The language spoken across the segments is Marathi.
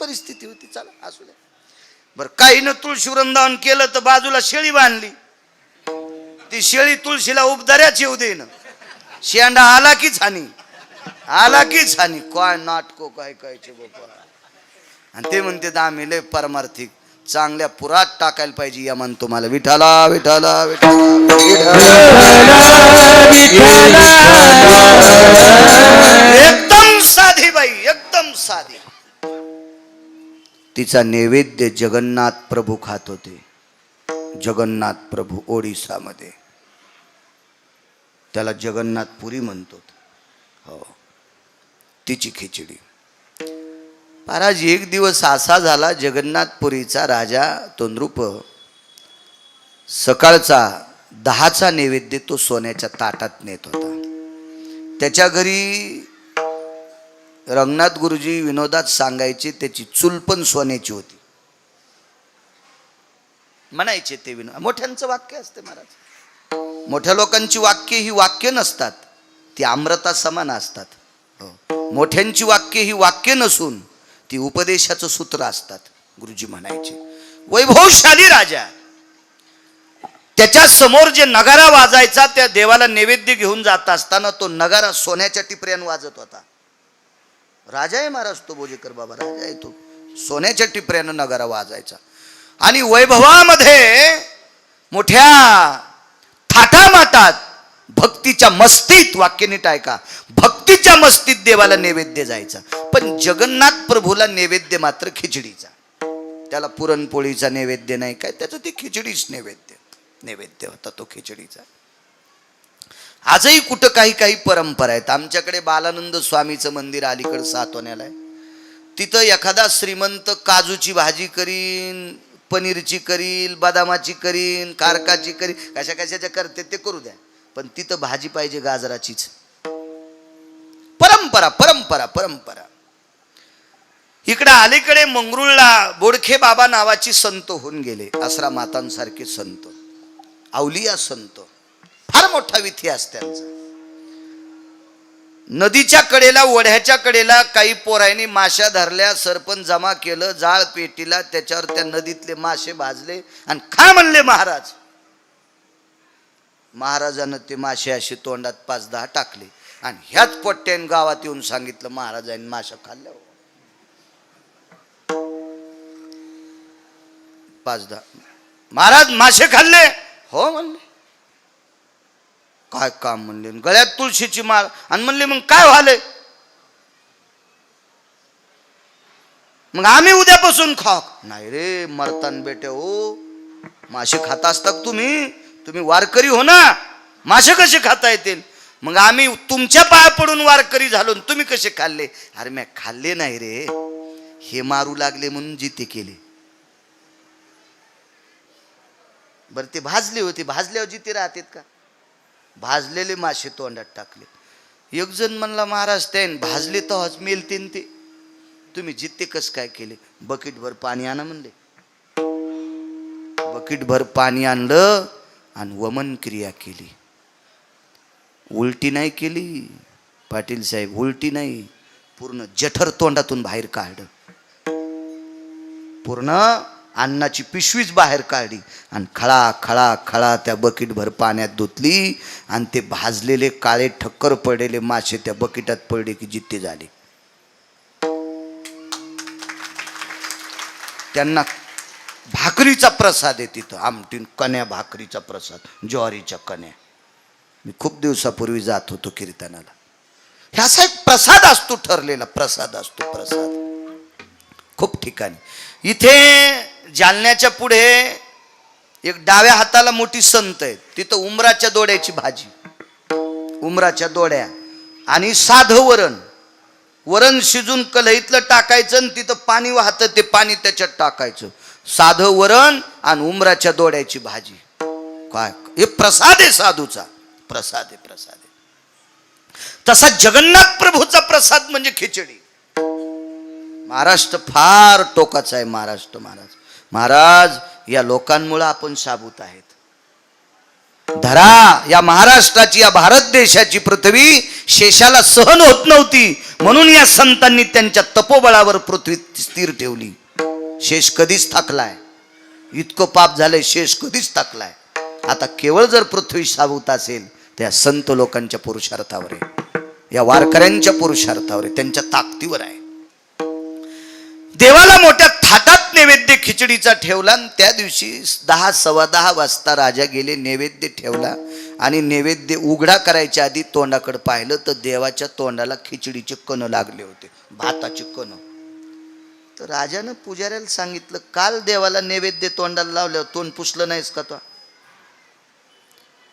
परिस्थिती होती, चला असू द्या. बर, काही न तुळशी वृंदावन केलं तर बाजूला शेळी बांधली. ती शेळी तुळशीला उपदाऱ्याच येऊ देईन. शेंडा आला की छानी, आला की छानी. काय नाटको काय कायचे बाबा. आणि ते म्हणते आम्ही लय परमार्थिक, चांगल्या पुरात टाकायला पाहिजे. या म्हण तुम्हाला विठाला विठाला एकदम साधी बाई, एकदम साधी. तिचा नैवेद्य जगन्नाथ प्रभू खात होते. जगन्नाथ प्रभू ओडिसामध्ये, त्याला जगन्नाथपुरी म्हणतो. हो, तिची खिचडी. महाराज एक दिवस असा झाला, जगन्नाथपुरीचा राजा तोंडरूप सकाळचा 10चा नैवेद्य तो सोन्याच्या ताटात नेत होता. त्याच्या घरी रंगनाथ गुरुजी विनोदात सांगायचे, त्याची चूल पण सोन्याची होती. म्हणायचे ते विनोद. मोठ्यांचं वाक्य असते महाराज. मोठ्या लोकांची वाक्य ही वाक्य नसतात, ती अमृता समान असतात. मोठ्यांची वाक्य ही वाक्य नसून ती उपदेशाचं सूत्र असतात. गुरुजी म्हणायचे वैभवशाली राजा, त्याच्या समोर जे नगारा वाजायचा, त्या देवाला नैवेद्य घेऊन जात असताना तो नगारा सोन्याच्या टिपऱ्यान वाजत होता. राजा आहे महाराज तो, बोजेकर बाबा राजा आहे तो. सोन्याच्या टिपऱ्यानं नगारा वाजायचा. आणि वैभवामध्ये मोठ्या थाटामाटात भक्तीच्या मस्तीत, वाक्य नीट ऐका, भक्तीच्या मस्तीत देवाला नैवेद्य जायचा. पण जगन्नाथ प्रभूला नैवेद्य मात्र खिचडीचा. त्याला पुरणपोळीचा नैवेद्य नाही काय, त्याचं ते खिचडीच नैवेद्य होता तो खिचडीचा. आजही कुठं काही काही परंपरा आहेत. आमच्याकडे बालानंद स्वामीचं मंदिर अलीकडे सातवण्याला आहे. तिथं एखादा श्रीमंत काजूची भाजी करीन, पनीरची करील, बदामाची करीन, कारकाची करीन, कशा कशाच्या करते ते करू द्या, पण तिथं भाजी पाहिजे गाजराचीच. परंपरा परंपरा परंपरा. इकडे अलीकडे मंगरुळला बोडखे बाबा नावाची संत होऊन गेले. आसरा मातांसारखे संत, अवलिया संत, फार मोठा इतिहास त्यांचा. नदीच्या कडेला, ओढ्याच्या कडेला काही पोरांनी माश्या धरल्या, सरपण जमा केलं, जाळ पेटीला, त्याच्यावर त्या नदीतले मासे भाजले आणि खा म्हणले महाराज. महाराजानं ते मासे असे तोंडात 5-10 टाकले आणि ह्याच पोट्ट्याने गावात येऊन सांगितलं महाराजांनी माशा खाल्ल्या. 5-10 महाराज मासे खाल्ले? हो म्हणले. काय काम म्हणले? गळ्यात तुळशीची माळ. आणि म्हणले मग काय व्हाले? मग आम्ही उद्यापासून खाऊ. नाही रे मरतान बेटे हो, मासे खाता असतात तुम्ही वारकरी हो ना, मासे कसे खाता येतील? मग आम्ही तुमच्या पाया पडून वारकरी झालो, तुम्ही कसे खाल्ले? अरे मी खाल्ले नाही रे, हे मारू लागले म्हणून जिते केले. बर ते भाजले होते, भाजल्यावर जिते राहतात का? भाजलेले मासे तोंडात टाकले. एक जण म्हणला महाराज त्यान भाजले तर मेलतीन ते, तुम्ही जिते कस काय केले? बकेटभर पाणी आणा म्हणले. बकेटभर पाणी आणलं आणि वमन क्रिया केली. उलटी नाही केली पाटील साहेब, उलटी नाही, पूर्ण जठर तोंडातून बाहेर काढलं. पूर्ण अन्नाची पिशवीच बाहेर काढली आणि खळा खळा खळा त्या बकेटभर पाण्यात धुतली आणि ते भाजलेले काळे ठक्कर पडलेले मासे त्या बकेटात पडले की जित्ते झाले. त्यांना भाकरीचा प्रसाद आहे तिथं, आमटीन कण्या भाकरीचा प्रसाद, ज्वारीच्या कण्या. मी खूप दिवसापूर्वी जात होतो कीर्तनाला. ह्याचा एक प्रसाद असतो, ठरलेला प्रसाद असतो, प्रसाद खूप ठिकाणी. इथे जालन्याच्या पुढे एक डाव्या हाताला मोठी संत आहे, तिथं उमराच्या दोड्याची भाजी, उमराच्या दोड्या आणि साधं वरण. वरण शिजून कढईतलं टाकायचं आणि तिथं पाणी वाहतं, ते पाणी त्याच्यात टाकायचं. साधं वरण आणि उमराच्या दोड्याची भाजी. काय हे प्रसाद आहे, साधूचा प्रसाद आहे, प्रसाद आहे. तसा जगन्नाथ प्रभूचा प्रसाद म्हणजे खिचडी. महाराष्ट्र फार टोकाचा आहे. महाराष्ट्र महाराज या लोकांमुळे आपण साबूत आहेत. धरा या महाराष्ट्राची, या भारत देशाची पृथ्वी शेषाला सहन होत नव्हती, म्हणून या संतांनी त्यांच्या तपोबळावर पृथ्वी स्थिर ठेवली. शेष कधीच थकलाय, इतकं पाप झालंय, शेष कधीच थकलाय. आता केवळ जर पृथ्वी सावत असेल त्या संत लोकांच्या पुरुषार्थावर आहे, या वारकऱ्यांच्या पुरुषार्थावर आहे, त्यांच्या ताकदीवर आहे. देवाला मोठ्या थाटात नैवेद्य खिचडीचा ठेवला. त्या दिवशी 10-10:15 वाजता राजा गेले, नैवेद्य ठेवला आणि नैवेद्य उघडा करायच्या आधी तोंडाकडे पाहिलं तर देवाच्या तोंडाला खिचडीचे कण लागले होते, भाताचे कण. तर राजानं पुजाऱ्याला सांगितलं, काल देवाला नैवेद्य तोंडाला लावल्यावर तोंड पुसलं नाहीस का तो?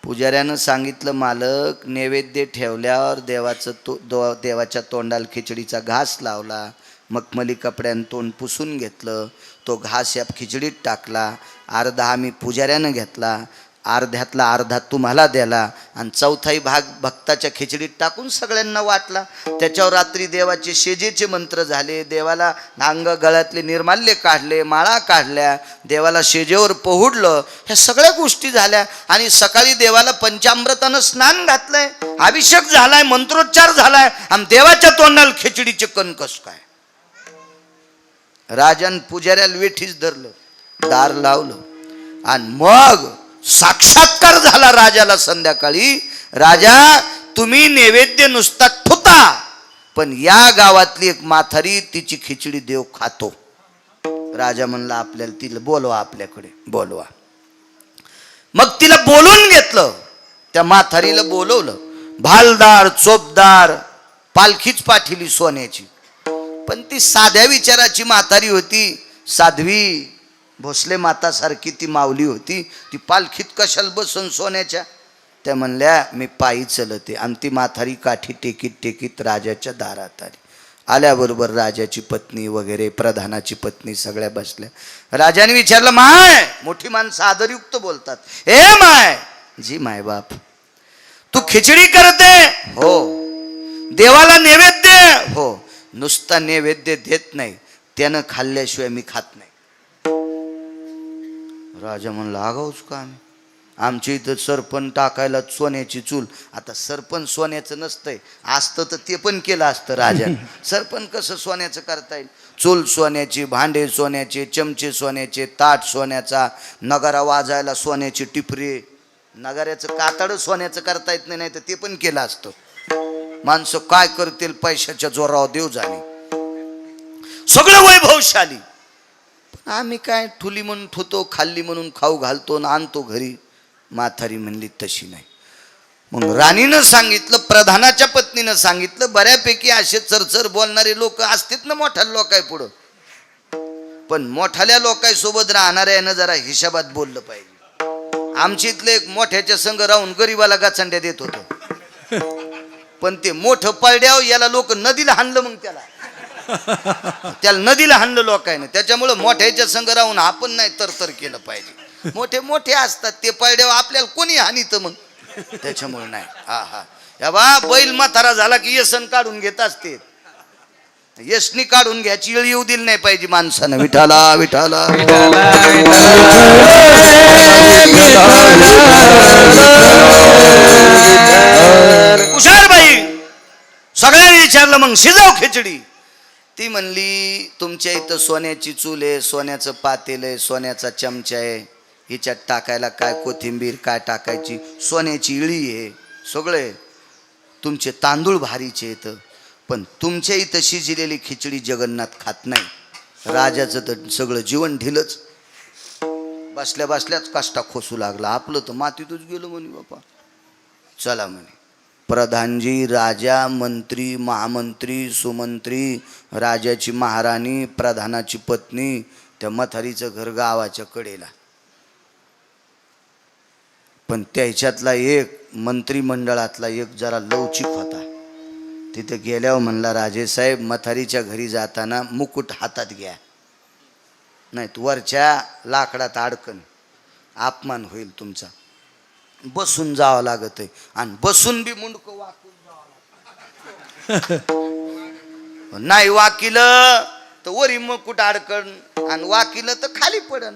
पुजाऱ्यानं सांगितलं, मालक नैवेद्य ठेवल्यावर देवाच्या तोंडाला खिचडीचा घास लावला, मखमली कपड्यानं तोंड पुसून घेतलं, तो घास या खिचडीत टाकला, अर्धा आम्ही पुजाऱ्यानं घेतला, अर्ध्यातला अर्धा तुम्हाला द्याला आणि चौथाही भाग भक्ताच्या खिचडीत टाकून सगळ्यांना वाटला. त्याच्यावर रात्री देवाचे शेजेचे मंत्र झाले, देवाला अंग गळ्यातले निर्माल्य काढले, माळा काढल्या, देवाला शेजेवर पोहुडलं, ह्या सगळ्या गोष्टी झाल्या. आणि सकाळी देवाला पंचामृतानं स्नान घातलंय, अभिषेक झालाय, मंत्रोच्चार झालाय, आणि देवाच्या तोंडाला खिचडीचे कण कस काय? राजान पुजाऱ्याला वेठीच धरलं, दार लावलं आणि मग साक्षात्कार झाला राजाला. संध्याकाळी, राजा तुम्ही नैवेद्य नुसता ठुता, पण या गावातली एक म्हातारी तिची खिचडी देव खातो. राजा म्हणला, आपल्याला तिला बोलवा, आपल्याकडे बोलवा. मग तिला बोलवून घेतलं, त्या म्हातारीला बोलवलं, भालदार चोपदार पालखीच पाठिली सोन्याची. पण ती साध्या विचाराची म्हातारी होती, साध्वी भोसले माता सारखी ती माऊली होती. ती पालखीत कशाला बसून सोन्याच्या? त्या म्हणल्या, मी पायी चलते. आणि ती म्हातारी काठी टेकीत टेकीत राजाच्या दारात आली. आल्याबरोबर राजाची पत्नी वगैरे, प्रधानाची पत्नी सगळ्या बसल्या. राजाने विचारलं, माय, मोठी माणसं आदरयुक्त बोलतात, ए माय, जी माय बाप, तू खिचडी करते? हो. देवाला नैवेद्य? हो. नुसता नैवेद्य देत नाही, त्यानं खाल्ल्याशिवाय मी खात नाही. राजा म्हणला, आगाऊच का आम्ही? आमच्या इथं सरपण टाकायला सोन्याची चूल. आता सरपण सोन्याचं नसतंय, असतं तर ते पण केलं असतं राजा. सरपण कसं सोन्याचं करता येईल? चूल सोन्याची, भांडे सोन्याचे, चमचे सोन्याचे, ताट सोन्याचा, नगारा वाजायला सोन्याची टिपरे, नगाऱ्याचं कातड सोन्याचं करता येत नाही, तर ते पण केलं असतं. माणसं काय करतील पैशाच्या जोरावर देव जाणे, सगळं वैभवशाली. आम्ही काय ठुली म्हणून ठुतो, खाल्ली म्हणून खाऊ घालतो आणि आणतो घरी. म्हातारी म्हणली, तशी नाही. मग राणीनं सांगितलं, प्रधानाच्या पत्नीनं सांगितलं, बऱ्यापैकी असे चरचर बोलणारे लोक असतात ना मोठ्या लोकाय पुढं, पण मोठ्याल्या लोकांसोबत राहणाऱ्यानं जरा हिशोबात बोललं पाहिजे. आमच्या इथले एक मोठ्याच्या संग राहून गरीबाला गाचंड्या देत होतं, पण ते मोठं पळड्याव याला लोक नदीला हाणलं, मग त्याला नदीला हाणलं लोकांनी. त्याच्यामुळं मोठ्याच्या संग राहून आपण नाही तर केलं पाहिजे. मोठे मोठे असतात ते पळड्याव, आपल्याला कोणी हानीत मग, त्याच्यामुळे नाही. हा हा, या बा, बैल म्हातारा झाला की येसन काढून घेत असते, यशनी काढून घ्यायची वेळ येऊ दिली नाही पाहिजे माणसानं. विठाला विठाला कुशारबाई सगळ्यांनी विचारलं, मग शिजव खिचडी. ती म्हणली, तुमच्या इथं सोन्याची चूल आहे, सोन्याचं पातेल आहे, सोन्याचा चमचा आहे, हिच्यात टाकायला काय कोथिंबीर काय टाकायची, सोन्याची इळी आहे, सगळे तुमचे तांदूळ भारीचे येतं, पण तुमच्या इथं शिजलेली खिचडी जगन्नाथ खात नाही. राजाचं तर सगळं जीवन ढिलच, बसल्या बसल्याच काष्टा खोसू लागला. आपलं तर मातीतच गेलो म्हणे बापा. चला म्हणे, प्रधानजी, राजा, मंत्री, महामंत्री, सुमंत्री, राजाची महाराणी, प्रधानाची पत्नी, त्या म्हातारीचं घर गावाच्या कडेला. पण त्याच्यातला एक मंत्रिमंडळातला एक जरा लवचिक होता. तिथे गेल्यावर म्हणला, राजेसाहेब, म्हातारीच्या घरी जाताना मुकुट हातात घ्या, नाही वरच्या लाकडात अडकन, अपमान होईल तुमचा. बसून जावं लागत आहे, आणि बसून बी मुंडकं वाकून जावं लागत. नाही वाकिलं तर वरी मुकुट अडकण, आणि वाकिलं तर खाली पडन.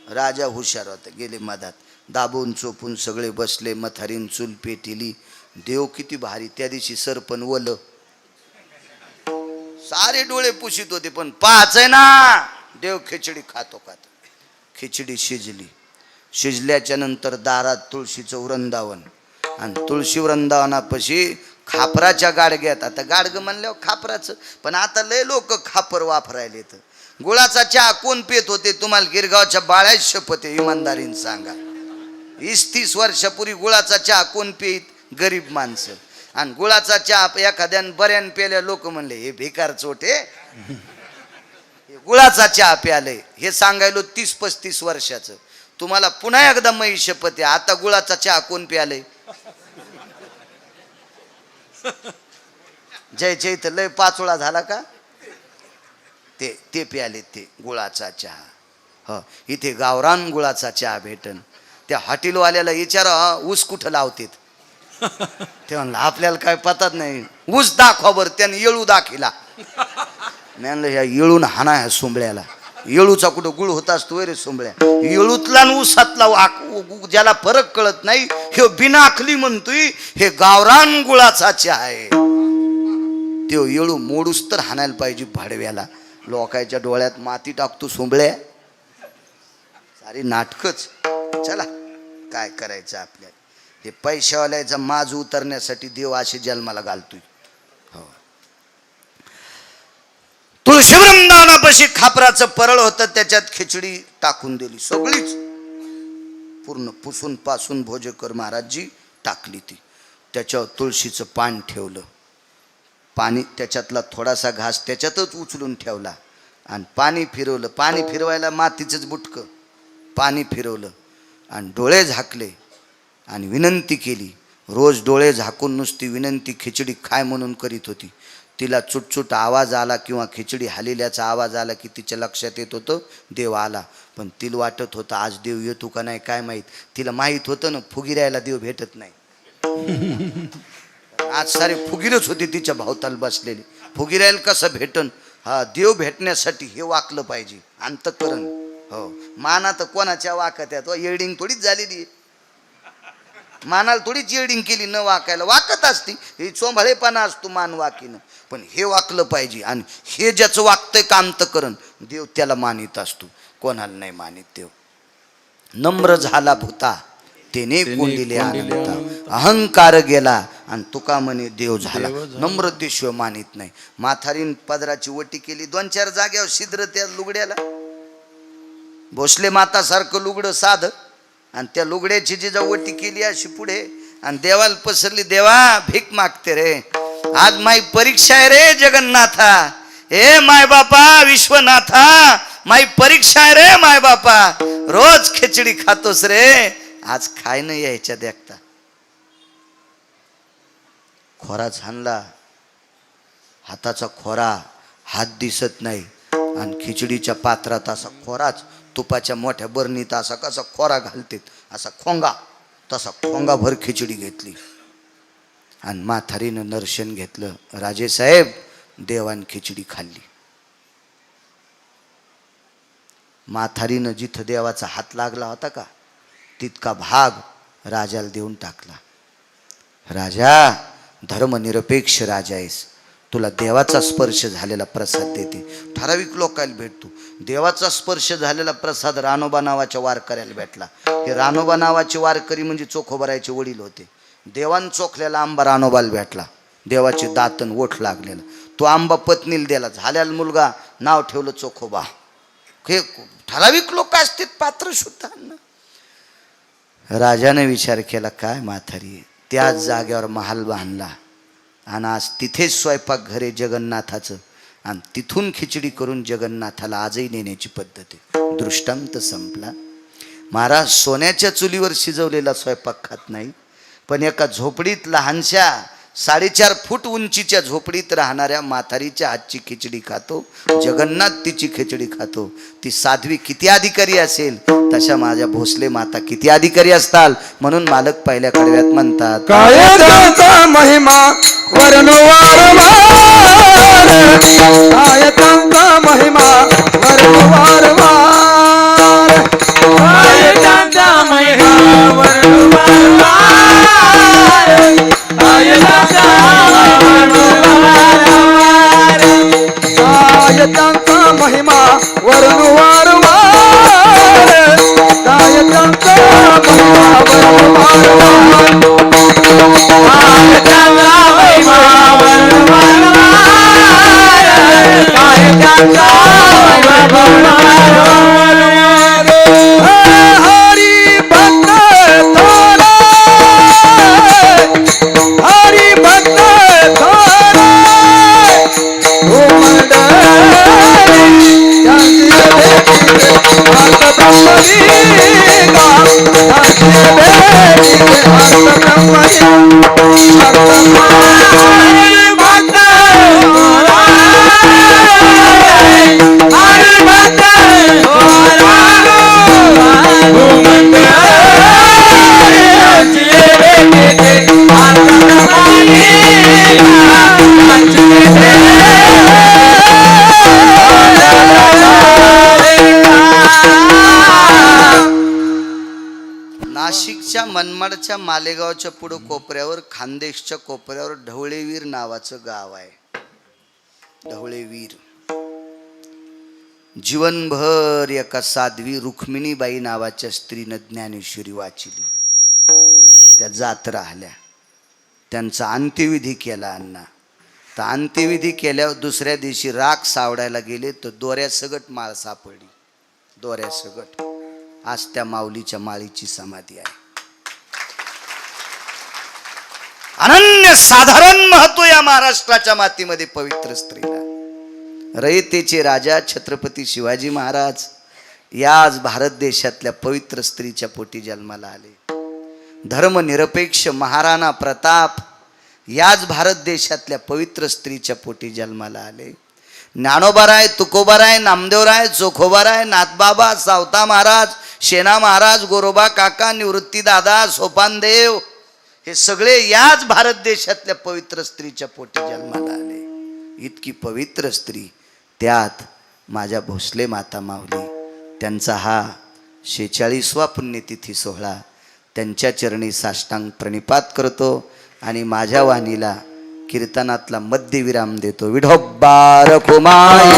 राजा हुशार होता, गेले मधात, दाबून चोपून सगळे बसले. मथारीन चूल पेटिली. देव किती भारी. त्या दिवशी सरपण वल सारे डोळे पुशीत होते, पण पाहायचंय ना देव खिचडी खातो. खिचडी शिजली. शिजल्याच्या नंतर दारात तुळशीचं वृंदावन, आणि तुळशी वृंदावनापाशी खापराच्या गाडग्यात. आता गाडगं म्हणल्यावर खापराचं, पण आता लय लोक खापर वापरायले. तर गुळाचा चहा कोण पेत होते? तुम्हाला गिरगावच्या बाळ्या शपथ आहे, इमानदारीने सांगा. 20-30 वर्षापूर्वी गुळाचा चहा कोण पेत? गरीब माणसं. आणि गुळाचा चहा एखाद्यान बऱ्यान पेल्या लोक म्हणले हे भिकार चोटे, गुळाचा चहा प्याले. हे सांगायलो 30-35 वर्षाचं. तुम्हाला पुन्हा एकदा मै शपथ आहे, आता गुळाचा चहा कोण प्याले? जयच्या इथं लय पाचोळा झाला का? ते प्याले ते गुळाचा चहा. ह इथे गावरान गुळाचा चहा भेटन. त्या हॉटेलवाल्याला विचारा ऊस कुठं लावतेत. ते म्हणलं आपल्याला काय पतात नाही. ऊस दाखवा बरं. त्याने येळू दाखिला. मी म्हणलं ह्या येळून हाना ह्या सोंबळ्याला. येळूचा कुठं गुळ होता असतो रे सोंबळ्या. येळूतला आणि ऊसातला ज्याला फरक कळत नाही हे बिनाखली म्हणतोय हे गावरान गुळाचा चहा आहे. तो येळू मोडूस तर हाणायला पाहिजे भाडव्याला. लोकांच्या डोळ्यात माती टाकतो सोंबळ्या. सारी नाटकच. चला काय करायचं आपल्याला. हे पैशावाल्याचा माज उतरण्यासाठी देव असे जन्माला घालतोय. हो. तुळशी वृंदावनापाशी खापराचं परळ होतं, त्याच्यात खिचडी टाकून दिली. सगळीच पूर्ण पुसून पासून भोजेकर महाराजजी टाकली ती. त्याच्यावर तुळशीचं पान ठेवलं. पाणी त्याच्यातला थोडासा घास त्याच्यातच उचलून ठेवला आणि पाणी फिरवलं. पाणी फिरवायला मातीचंच बुटकं. पाणी फिरवलं आणि डोळे झाकले आणि विनंती केली. रोज डोळे झाकून नुसती विनंती खिचडी खाय म्हणून करीत होती. तिला चुटचुट आवाज आला किंवा खिचडी हालेल्याचा आवाज आला की तिच्या लक्षात येत होतं देव आला. पण तिला वाटत होतं आज देव येतो का नाही काय माहीत. तिला माहीत होतं ना फुगिरायला देव भेटत नाही. आज सारे फुगीरच होते तिच्या भोवताल बसलेली. फुगिरायला कसं भेटन? हा देव भेटण्यासाठी हे वाकलं पाहिजे अंतःकरण. हो माना तर कोणाच्या वाकत आहे. येडिंग थोडीच झालेली. मानाला थोडीच येडिंग केली न वाकायला. वाकत असती हे चोंभाळेपणा असतो मान वाकीनं. पण हे वाकलं पाहिजे. आणि हे ज्याचं वागतंय का अंतःकरण देव त्याला मानित असतो. कोणाला नाही मानित देव. नम्र झाला भूता तेने कोंडिले आनंदा. अहंकार गेला आणि तुका म्हणे देव झाला. नम्रतेशिवाय मानित नाही. माथारीन पदराची वटी केली. 2-4 जाग्यावर छिद्र त्या लुगड्याला. भोसले माता सारखं लुगडं साध आणि त्या लुगड्याची जिजा वटी केली अशी पुढे आणि देवाला पसरली. देवा भीक मागते रे. आज माई परीक्षा आहे रे जगन्नाथा. हे माय बापा विश्वनाथा माई परीक्षा आहे रे माय बापा. रोज खिचडी खातोस रे, आज खाय नाही यायच्या देखता. खोरा झानला. हाताचा खोरा हात दिसत नाही आणि खिचडीच्या पात्रात असा खोराच. तुपाच्या मोठ्या बरणीत असा कसा खोरा घालतेत असा खोंगा, तसा खोंगा भर खिचडी घेतली आणि म्हातारीनं दर्शन घेतलं. राजेसाहेब देवान खिचडी खाल्ली. म्हातारीनं जिथं देवाचा हात लागला होता का तितका भाग राजाला देऊन टाकला. राजा धर्मनिरपेक्ष राजा आहेस. तुला देवाचा स्पर्श झालेला प्रसाद देते. ठराविक लोकांना भेटतो. देवाचा स्पर्श झालेला प्रसाद रानोबा नावाच्या वारकऱ्याला भेटला. हे रानोबा नावाचे वारकरी म्हणजे चोखोबरायचे वडील होते. देवान चोखलेला आंबा रानोबाला भेटला. देवाचे दातन ओठ लागलेला. तो आंबा पत्नीला दिला. झाल्याला मुलगा नाव ठेवलं चोखोबा. हे ठराविक लोक असतील पात्र सुद्धा. राजाने विचार केला काय म्हातारी. त्याच जागेवर महाल बांधला आणि आज तिथेच स्वयंपाक घरे जगन्नाथाचं आणि तिथून खिचडी करून जगन्नाथाला आजही नेण्याची पद्धत आहे. दृष्टांत संपला. महाराज सोन्याच्या चुलीवर शिजवलेला स्वयंपाक खात नाही, पण एका झोपडीत लहानशा 4.5 फूट उंचीच्या झोपडीत राहणाऱ्या म्हातारीच्या हातची खिचडी खातो. जगन्नाथ तिची खिचडी खातो. ती साध्वी किती अधिकारी असेल तशा माझ्या भोसले माता किती अधिकारी असताल. म्हणून मालक पहिल्या कडव्यात म्हणतात काय त्यांचा महिमा वर्णवारवार. काय त्यांचा महिमा वर्णवारवार. काय त्यांचा महिमा वरण वारंवार काय त्यांचा महिमा वरण हरी भक्त थोर हरी भक्त थोर हो मंडळी त्यांची भेटीचे अर्थ ब्रह्मरी त्यांची भेटीचे अर्थ ब्रह्मरी नाशिकच्या मनमाडच्या मालेगावच्या पुढं कोपऱ्यावर खानदेशच्या कोपऱ्यावर ढवळेवीर नावाचं गाव आहे. ढवळेवीर जीवनभर एका साध्वी रुक्मिणीबाई नावाच्या स्त्रीनं ज्ञानेश्वरी वाचिली. त्या जात राहिल्या. त्यांचा अंत्यविधी केला अण्णा. तर अंत्यविधी केल्यावर दुसऱ्या दिवशी राख सावडायला गेले तर दोऱ्यासगट माळ सापडली. दोऱ्यासगट आज त्या माऊलीच्या माळीची समाधी आहे. अनन्य साधारण महत्व या महाराष्ट्राच्या मातीमध्ये पवित्र स्त्रीला. रयतेचे राजा छत्रपती शिवाजी महाराज याच भारत देशातल्या पवित्र स्त्रीच्या पोटी जन्माला आले. धर्मनिरपेक्ष महाराणा प्रताप याच भारत देशातल्या पवित्र स्त्रीच्या पोटी जन्माला आले. ज्ञानोबाराय, तुकोबाराय, नामदेवराय, चोखोबाराय, नाथबाबा, सावता महाराज, शेना महाराज, गोरोबा काका, निवृत्ती दादा, सोपानदेव हे सगळे याच भारत देशातल्या पवित्र स्त्रीच्या पोटी जन्माला आले. इतकी पवित्र स्त्री, त्यात माझ्या भोसले माता माऊली, त्यांचा हा 46वा पुण्यतिथी सोहळा. त्यांच्या चरणी साष्टांग प्रणिपात करतो आणि माझ्या वाणीला कीर्तनातला मध्यविराम देतो. विठोबा रखुमाई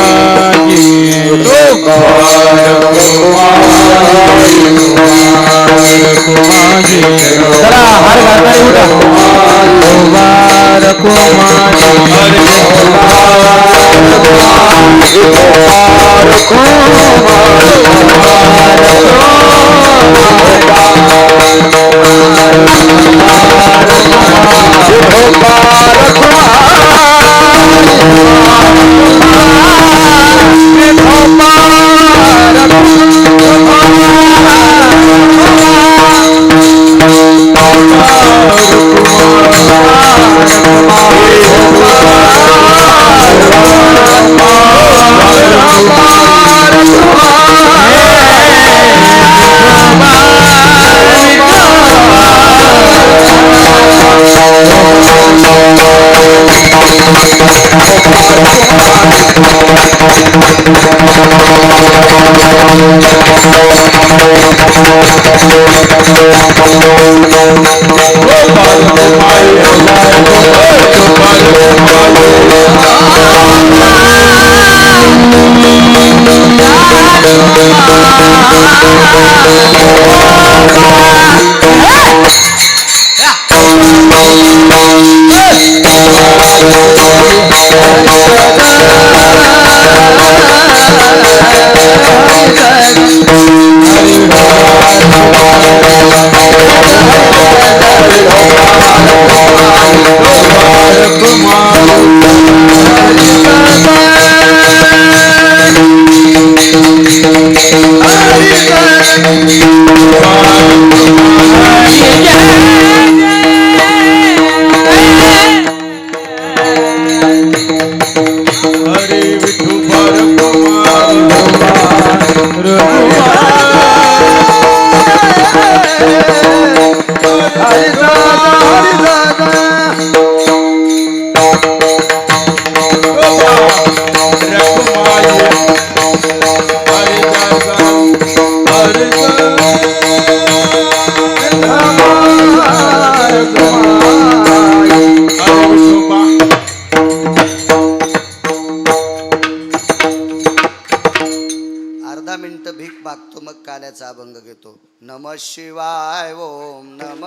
अर्धा मिनिटं भीक मागतो, मग काल्याचा अभंग घेतो. नम शिवाय, ओम नम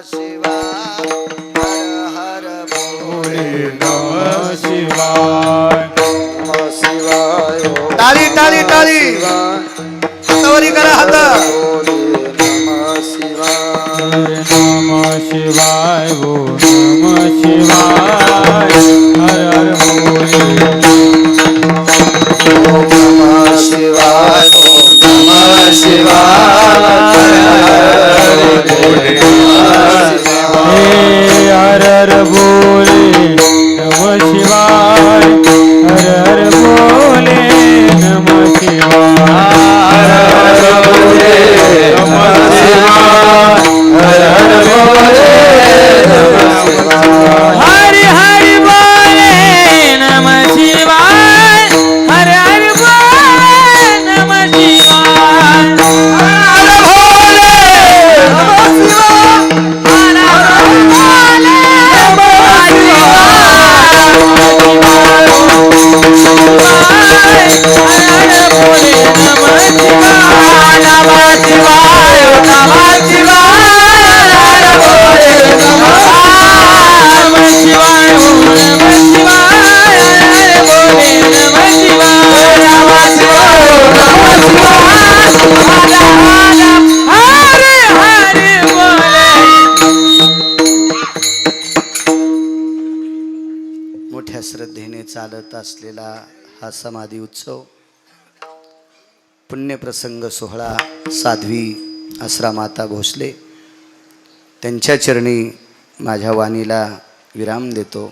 शिवाय, हर हर भोले नमः शिवाय नमः शिवाय ओम टाळी टाळी टाळी हातावरी करा हात. भोले नमः शिवाय नमः शिवाय ओ नमः शिवाय हर हर भोले ओम नमः शिवाय ओम नमः शिवाय हर भोले नमः शिवाय हे हर हर भोले नमः शिवाय हर हर भोले नमः शिवाय हर भोले नमः शिवाय हर हर भोले नमः शिवाय हरि हरि बोले नमः शिवाय हर हर बोले नमः शिवाय हर भोले नमः शिवाय हर हर भोले मोठ्या श्रद्धेने चालत असलेला हा समाधी उत्सव, पुण्यप्रसंग सोहळा साध्वी आसरामाता भोसले त्यांच्या चरणी माझ्या वाणीला विराम देतो.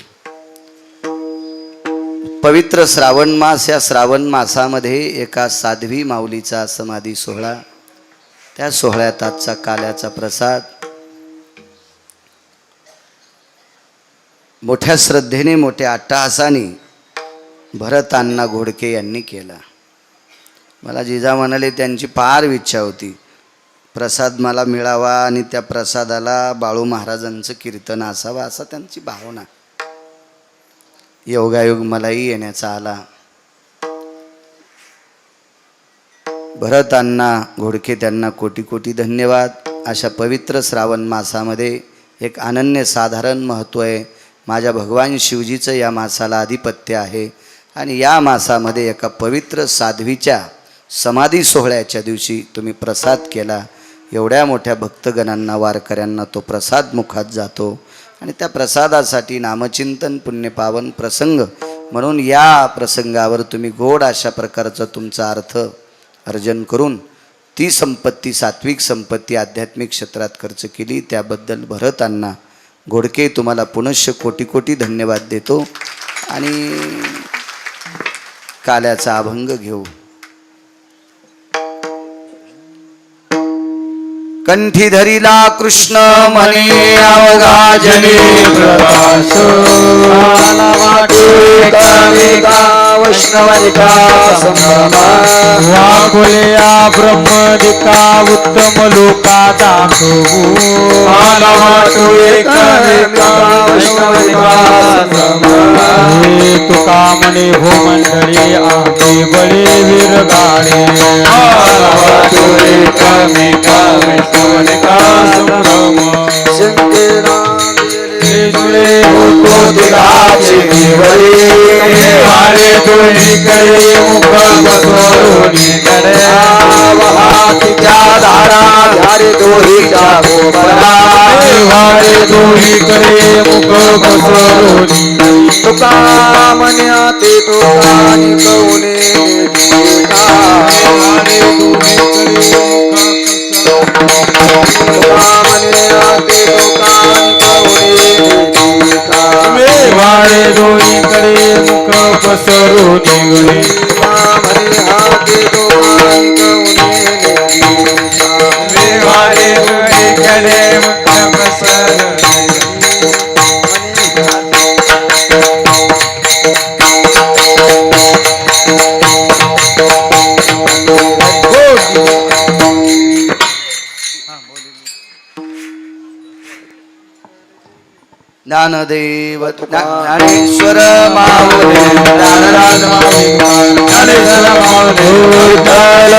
पवित्र श्रावण मास, या श्रावण मासामध्ये एका साध्वी माऊलीचा समाधी सोहळा, त्या सोहळ्यात आजचा काल्याचा प्रसाद मोठ्या श्रद्धेने मोठ्या अट्टहासाने भरतांना घोडके यांनी केला. मला जिजा म्हणाले त्यांची फार इच्छा होती प्रसाद मला मिळावा आणि त्या प्रसादाला बाळू महाराजांचं कीर्तन असावं, असा त्यांची भावना. योगायोग मलाही येण्याचा आला. भरतांना घोडके त्यांना कोटी कोटी धन्यवाद. अशा पवित्र श्रावण मासामध्ये एक अनन्यसाधारण महत्त्व आहे. माझ्या भगवान शिवजीचं या मासाला आधिपत्य आहे आणि या मासामध्ये एका पवित्र साध्वीच्या समाधी सोहळ्याच्या दिवशी तुम्ही प्रसाद केला. एवढ्या मोठ्या भक्तगणांना, वारकऱ्यांना तो प्रसाद मुखात जातो आणि त्या प्रसादासाठी नामचिंतन पुण्यपावन प्रसंग म्हणून या प्रसंगावर तुम्ही गोड अशा प्रकारचा तुमचा अर्थ अर्जन करून ती संपत्ती, सात्विक संपत्ती आध्यात्मिक क्षेत्रात खर्च केली. त्याबद्दल भरतांना घोडके तुम्हाला पुनश्च कोटी कोटी धन्यवाद देतो आणि काल्याचा अभंग घेऊ. कंठी धरिला कृष्ण म्हणे अवघा जनी प्रकाश, आला वाटू एकामेका वैष्णवनिका संभ्रमा, वाकुल्या ब्रह्मदिका उत्तम लोका दाखवू, आला वाटू एकामेका वैष्णवनिका संभ्रमा, हे तुका म्हणे हो मंडळी आम्ही बळे वीर गाडे, आला वाटू एकामेका वैष्णवनिका संभ्रमा, शंकरा जुळे होतो दिलाचे केवळे, वारे दोन्ही कडे मुख बसवून कडे, वाहतीच्या धारा धारे दोहीच्या गोबरा, वारे दोही करे मुख बसवून, तुका म्हण्या ते तुका निकवणे तुका, वारे दोन्ही कडे तुका म्हण्या ते तुका निकवणे तुका, वारे दोही करे मुख पसरून निघणे, म्हणे हाते तुका निकवणे तुका, वारे दोही करे मुख पसरून ज्ञानदेव ज्ञानेश्वर माऊली ज्ञानराज माऊली ज्ञानेश्वर माऊली विठ्ठल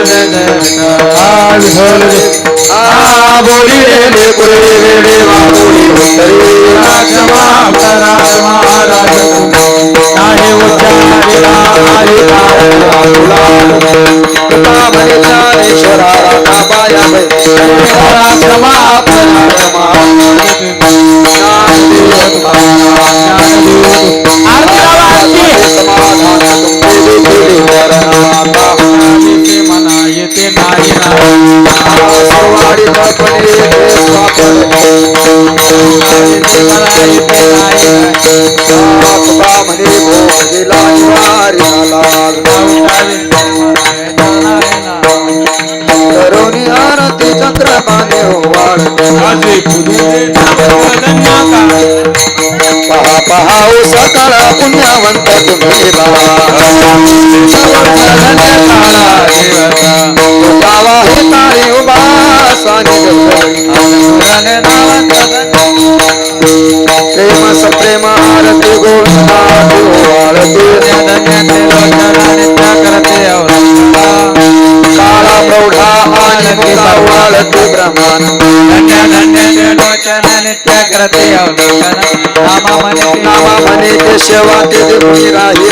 जय जय बोलिले पुरे माऊली येते करोनी आरती चंद्रमाने पहा पहा ओ सकाळ पुण्यवंत तुम्ही गावा हे तारे उभा प्रेम सप्रेम आरती गोविंदा आरती काळा प्रौढा आणि मुक्ता वाळती ब्रह्मांड नामा म्हणे ते सेवा ते देऊनी राहील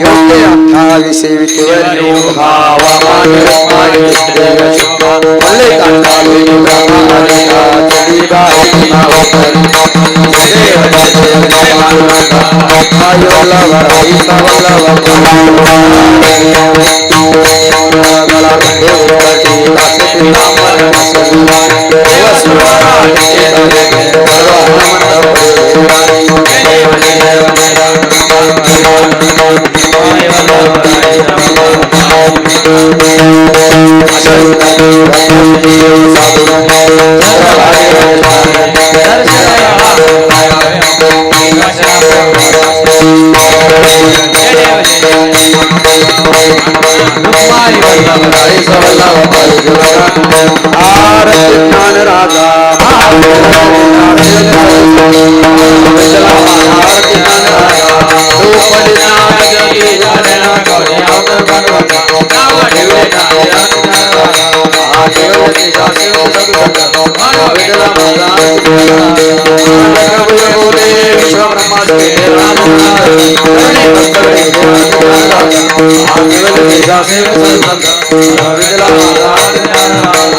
योग्य 28 विकेवर भावा भले कांडाले ब्रह्मारिया चली बाई ज्ञान राजा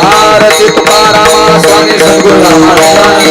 आरती तुकारामा स्वामी सद्गुरु स्वामी